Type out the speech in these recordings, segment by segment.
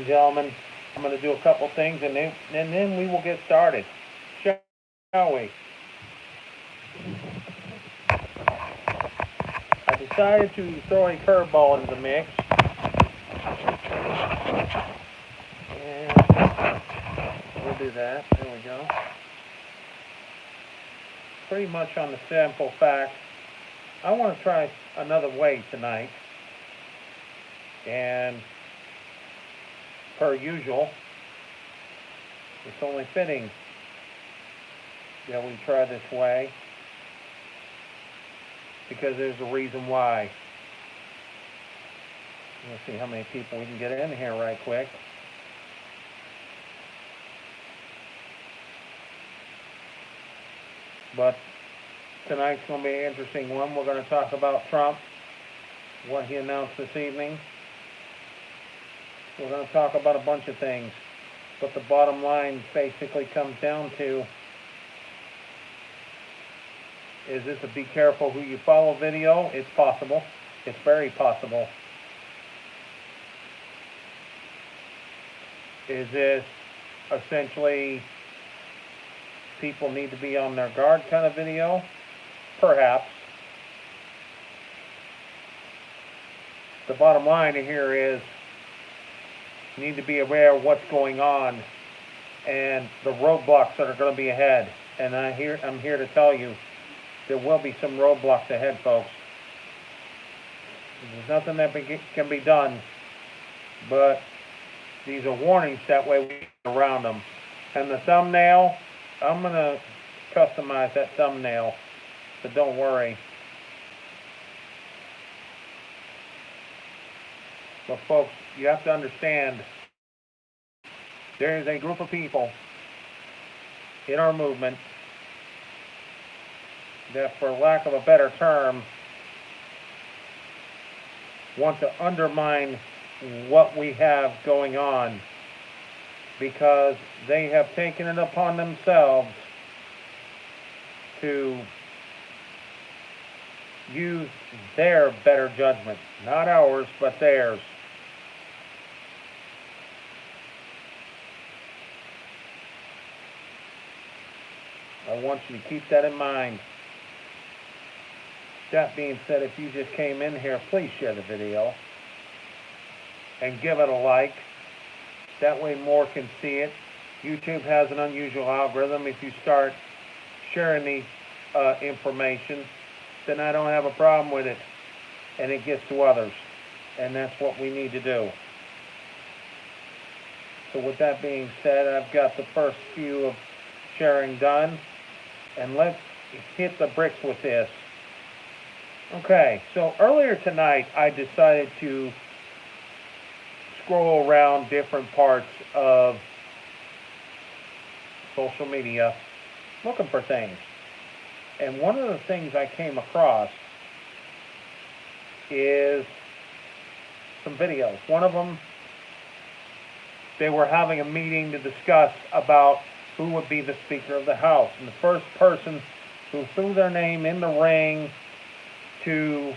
Gentlemen, I'm going to do a couple things and then we will get started, shall we? I decided to throw a curveball into the mix, and we'll do that. There we go. Pretty much on the simple fact, I want to try another way tonight, and per usual, it's only fitting that we try this way because there's a reason why. Let's see how many people we can get in here right quick. But tonight's going to be an interesting one. We're going to talk about Trump, what he announced this evening. We're going to talk about a bunch of things. But the bottom line basically comes down to, is this a be careful who you follow video? It's possible. It's very possible. Is this essentially people need to be on their guard kind of video? Perhaps. The bottom line here is you need to be aware of what's going on and the roadblocks that are going to be ahead. And I'm here to tell you there will be some roadblocks ahead, folks. There's nothing that can be done, but these are warnings, that way we get around them. And the thumbnail, I'm going to customize that thumbnail, so don't worry. But folks, you have to understand, there is a group of people in our movement that, for lack of a better term, want to undermine what we have going on, because they have taken it upon themselves to use their better judgment. Not ours, but theirs. I want you to keep that in mind. That being said, if you just came in here, please share the video and give it a like. That way more can see it. YouTube has an unusual algorithm. If you start sharing the information, then I don't have a problem with it, and it gets to others, and that's what we need to do. So with that being said, I've got the first few of sharing done, and let's hit the bricks with this. Okay, so earlier tonight I decided to scroll around different parts of social media looking for things. And one of the things I came across is some videos. One of them, they were having a meeting to discuss about who would be the Speaker of the House. And the first person who threw their name in the ring to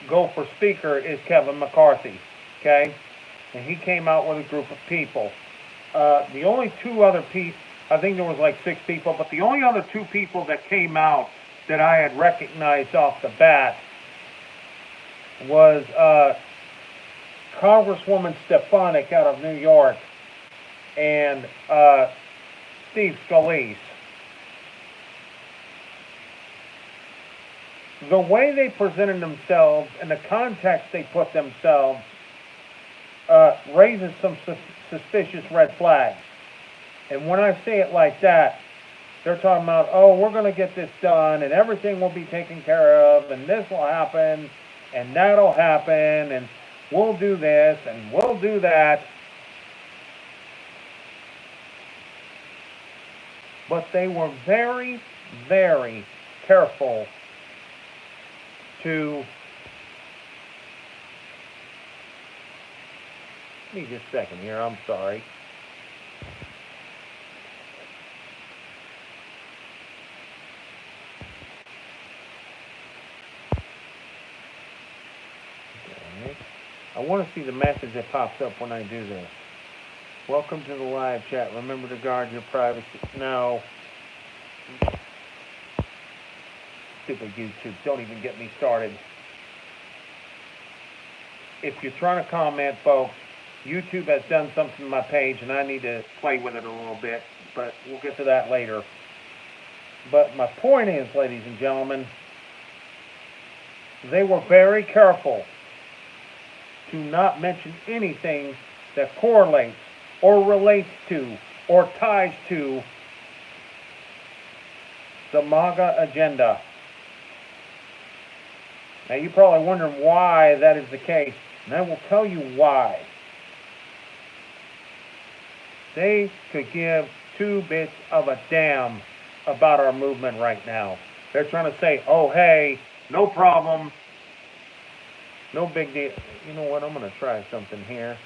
go for Speaker is Kevin McCarthy, okay? And he came out with a group of people. The only two other people, I think there was like 6 people, but the only other 2 people that came out that I had recognized off the bat was Congresswoman Stefanik out of New York and Steve Scalise. The way they presented themselves and the context they put themselves raises some suspicious red flags. And when I say it like that, they're talking about, oh, we're going to get this done, and everything will be taken care of, and this will happen, and that'll happen, and we'll do this, and we'll do that. But they were very, very careful to... Give me just a second here, I'm sorry. I want to see the message that pops up when I do this. Welcome to the live chat. Remember to guard your privacy. No. Stupid YouTube. Don't even get me started. If you're trying to comment, folks, YouTube has done something to my page, and I need to play with it a little bit, but we'll get to that later. But my point is, ladies and gentlemen, they were very careful to not mention anything that correlates or relates to or ties to the MAGA agenda. Now, you're probably wondering why that is the case, and I will tell you why. They could give two bits of a damn about our movement right now. They're trying to say, oh, hey, no problem, no big deal. You know what? I'm going to try something here.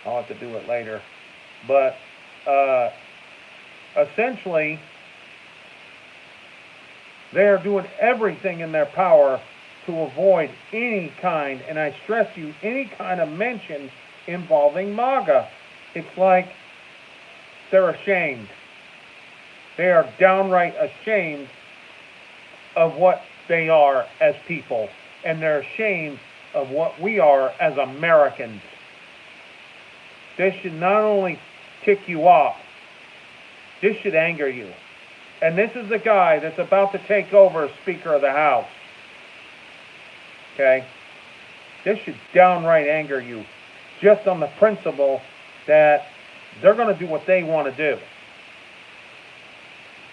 I'll have to do it later. But essentially, they are doing everything in their power to avoid any kind, and I stress you, any kind of mention involving MAGA. It's like they're ashamed. They are downright ashamed of what they are as people, and they're ashamed of what we are as Americans. This should not only tick you off, this should anger you. And this is the guy that's about to take over as Speaker of the House. Okay? This should downright anger you, just on the principle that they're going to do what they want to do.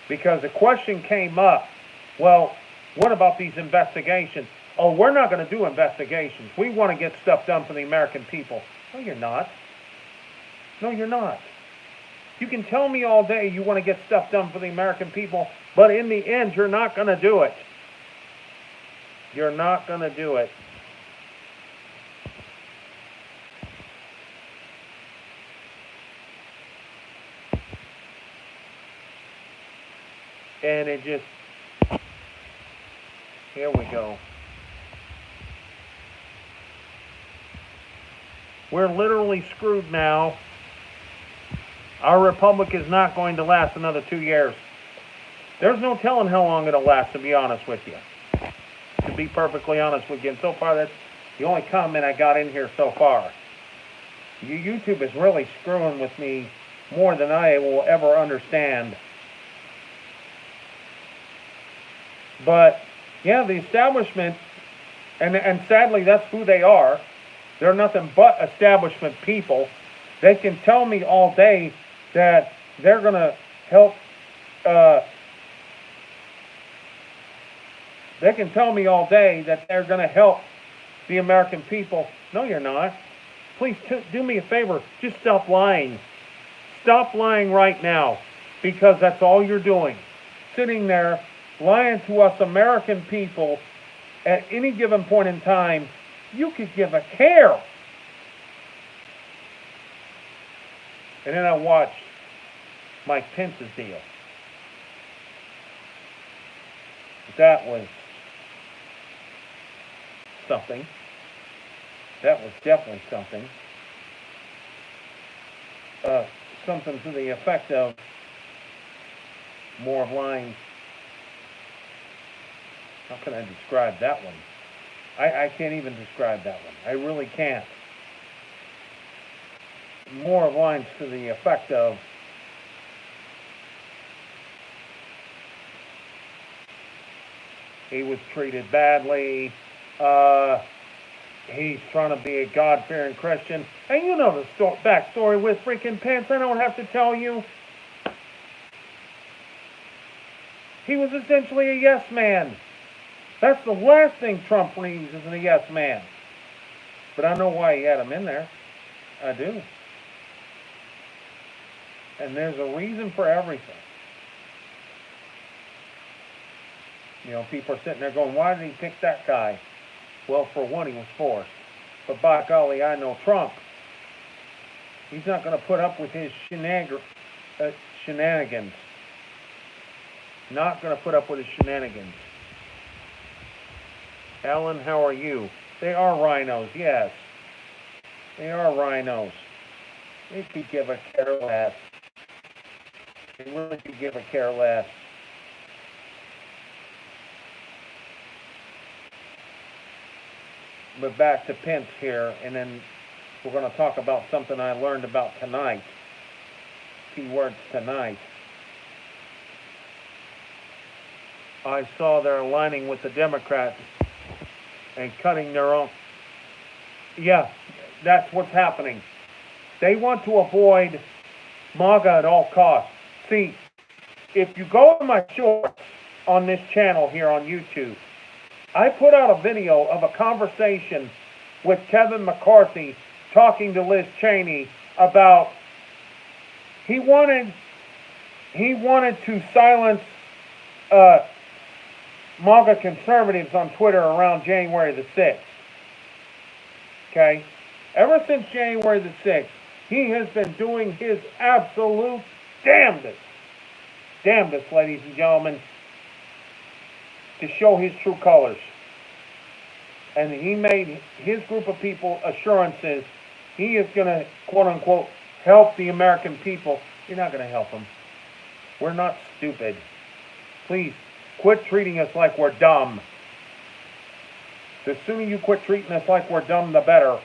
Because the question came up, well, what about these investigations? Oh, we're not going to do investigations. We want to get stuff done for the American people. No, you're not. No, you're not. You can tell me all day you want to get stuff done for the American people, but in the end, you're not going to do it. You're not going to do it. And it just, here we go. We're literally screwed now. Our republic is not going to last another 2 years. There's no telling how long it'll last, to be honest with you. To be perfectly honest with you. And so far, that's the only comment I got in here so far. YouTube is really screwing with me more than I will ever understand. But, yeah, the establishment, and sadly, that's who they are. They're nothing but establishment people. They can tell me all day that they're going to help, they can tell me all day that they're going to help the American people. No, you're not. Please do me a favor. Just stop lying. Stop lying right now, because that's all you're doing. Sitting there lying to us American people at any given point in time. You could give a care. And then I watched Mike Pence's deal. That was something. That was definitely something. Something to the effect of more of lines. How can I describe that one? I can't even describe that one. I really can't. More of lines to the effect of he was treated badly. He's trying to be a God-fearing Christian. And you know the backstory with freaking Pence. I don't have to tell you. He was essentially a yes man. That's the last thing Trump needs, is a yes man. But I know why he had him in there. I do. And there's a reason for everything. You know, people are sitting there going, why did he pick that guy? Well, for one, he was forced. But by golly, I know Trump. He's not going to put up with his shenanigans. Not going to put up with his shenanigans. Alan, how are you? They are rhinos, yes. They are rhinos. They could give a care less. They really could give a care less. But back to Pence here, and then we're going to talk about something I learned about tonight. Keywords tonight. I saw they're aligning with the Democrats and cutting their own. Yeah, that's what's happening. They want to avoid MAGA at all costs. See, if you go to my shorts on this channel here on YouTube, I put out a video of a conversation with Kevin McCarthy talking to Liz Cheney about he wanted to silence MAGA conservatives on Twitter around January the 6th. Okay? Ever since January the 6th, he has been doing his absolute damnedest, ladies and gentlemen, to show his true colors. And he made his group of people assurances he is going to, quote unquote, help the American people. You're not going to help them. We're not stupid. Please, quit treating us like we're dumb. The sooner you quit treating us like we're dumb, the better.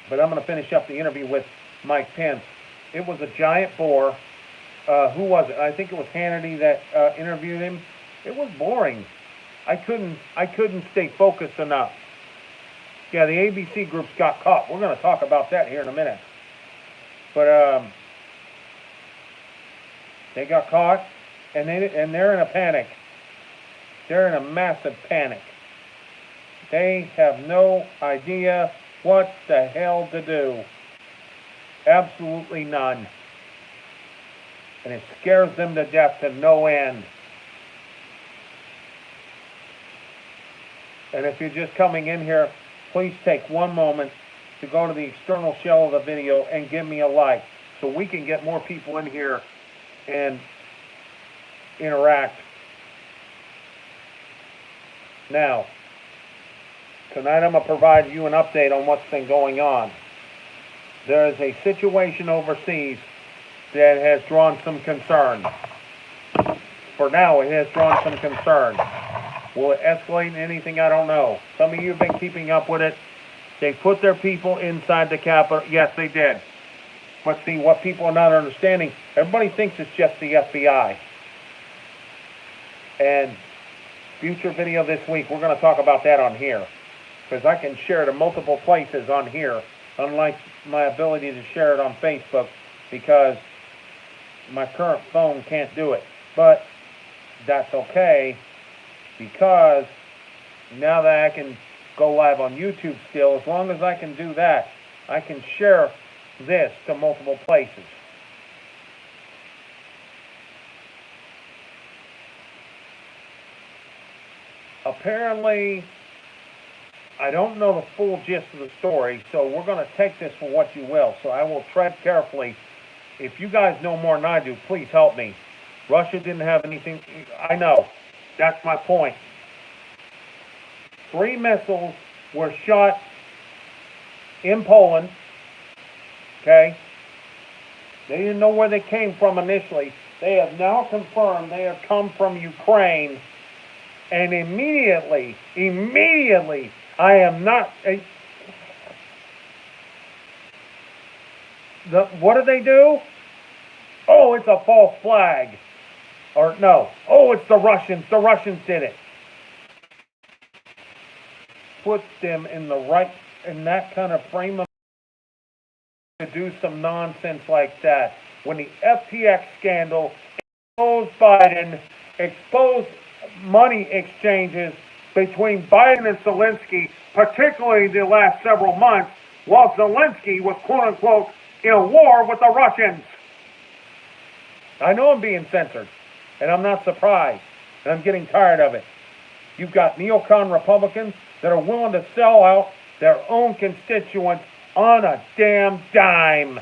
But I'm going to finish up the interview with Mike Pence. It was a giant bore. Who was it? I think it was Hannity that interviewed him. It was boring. I couldn't stay focused enough. Yeah, the ABC groups got caught. We're going to talk about that here in a minute. But they got caught, and they're in a panic. They're in a massive panic. They have no idea what the hell to do. Absolutely none. And it scares them to death to no end. And if you're just coming in here, please take one moment to go to the external shell of the video and give me a like so we can get more people in here and interact. Now, tonight I'm going to provide you an update on what's been going on. There is a situation overseas that has drawn some concern. For now, it has drawn some concern. Will it escalate into anything? I don't know. Some of you have been keeping up with it. They put their people inside the Capitol. Yes, they did. But see, what people are not understanding, everybody thinks it's just the FBI. And future video this week, we're going to talk about that on here. Because I can share it in multiple places on here, unlike my ability to share it on Facebook, because my current phone can't do it. But that's okay, because now that I can go live on YouTube still, as long as I can do that, I can share this to multiple places. Apparently, I don't know the full gist of the story, so we're going to take this for what you will. So I will tread carefully. If you guys know more than I do, please help me. Russia didn't have anything. I know. That's my point. 3 missiles were shot in Poland. Okay? They didn't know where they came from initially. They have now confirmed they have come from Ukraine. And immediately, I am not... what did they do? Oh, it's a false flag. Or no. Oh, it's the Russians. The Russians did it. Put them in that kind of frame of to do some nonsense like that. When the FTX scandal exposed Biden, exposed money exchanges between Biden and Zelensky, particularly the last several months, while Zelensky was quote-unquote in a war with the Russians. I know I'm being censored, and I'm not surprised, and I'm getting tired of it. You've got neocon Republicans that are willing to sell out their own constituents on a damn dime.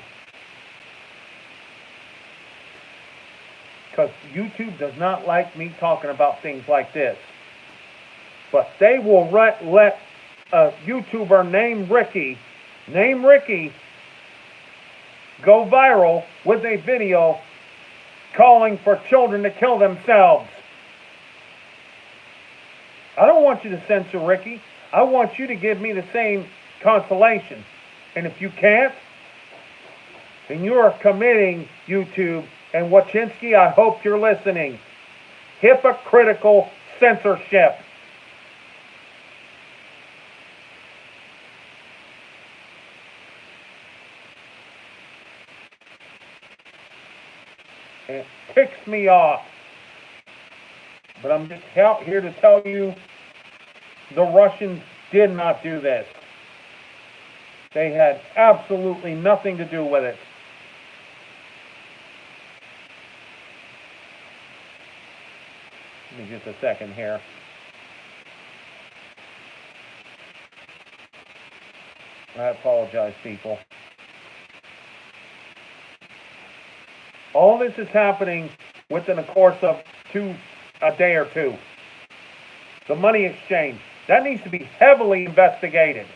Because YouTube does not like me talking about things like this. But they will let a YouTuber named Ricky go viral with a video calling for children to kill themselves. I don't want you to censor Ricky. I want you to give me the same consolation. And if you can't, then you are committing, YouTube, and Wachinski, I hope you're listening, hypocritical censorship. It ticks me off. But I'm just here to tell you, the Russians did not do this. They had absolutely nothing to do with it. Give me just a second here. I apologize, people. All this is happening within a course of a day or two. The money exchange. That needs to be heavily investigated.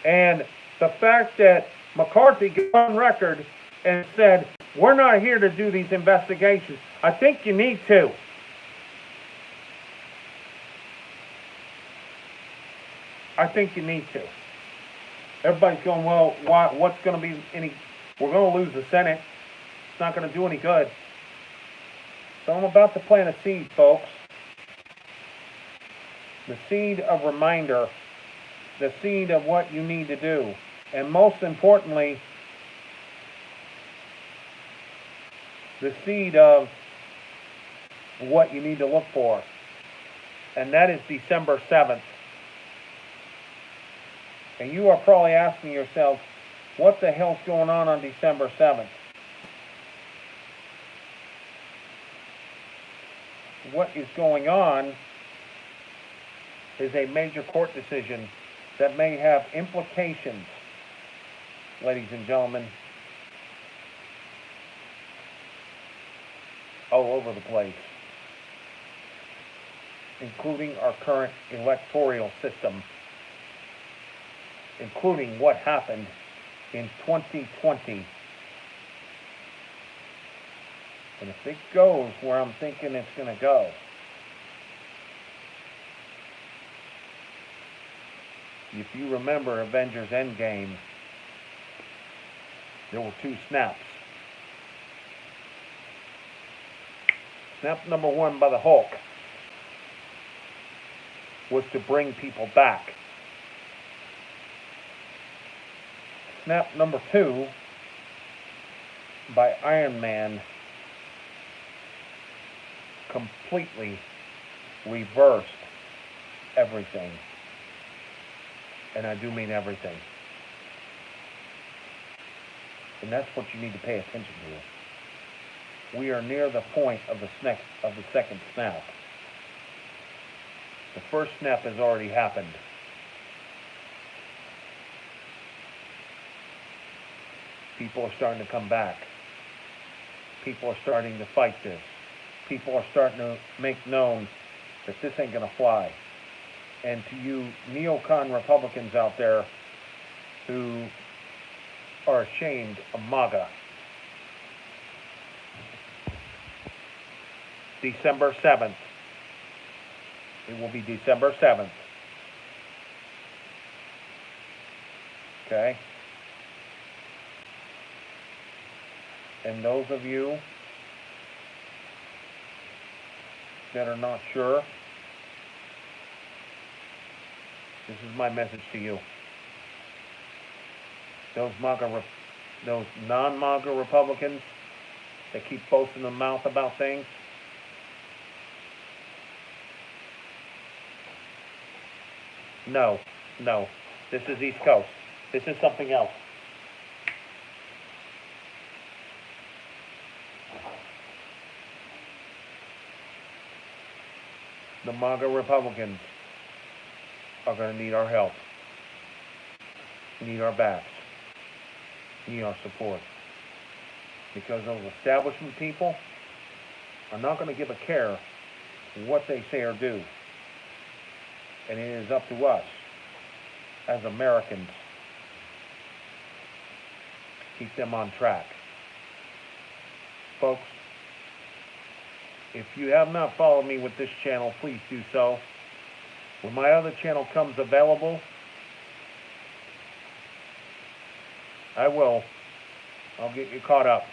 And the fact that McCarthy got on record and said, we're not here to do these investigations, I think you need to. I think you need to. Everybody's going, well, what's going to be we're going to lose the Senate. It's not going to do any good. So I'm about to plant a seed, folks. The seed of reminder. The seed of what you need to do. And most importantly, the seed of what you need to look for. And that is December 7th. And you are probably asking yourself, what the hell's going on December 7th? What is going on is a major court decision that may have implications, ladies and gentlemen, all over the place, including our current electoral system, including what happened in 2020. And if it goes where I'm thinking it's going to go, if you remember Avengers Endgame, there were two snaps. Snap number one by the Hulk was to bring people back. Snap number two by Iron Man completely reversed everything. And I do mean everything. And that's what you need to pay attention to. We are near the point of the second snap. The first snap has already happened. People are starting to come back. People are starting to fight this. People are starting to make known that this ain't going to fly. And to you neocon Republicans out there who are ashamed of Maga, December 7th. It will be December 7th. Okay? And those of you that are not sure, this is my message to you. Those non-MAGA Republicans that keep posting their mouth about things, no, this is East Coast. This is something else. The MAGA Republicans are going to need our help. need our backs, need our support. Because those establishment people are not going to give a care what they say or do. And it is up to us, as Americans, to keep them on track. Folks, if you have not followed me with this channel, please do so. When my other channel comes available, I'll get you caught up.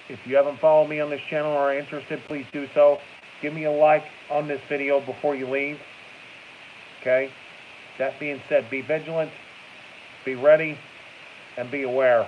If you haven't followed me on this channel or are interested, please do so. Give me a like on this video before you leave. Okay? That being said, be vigilant, be ready, and be aware.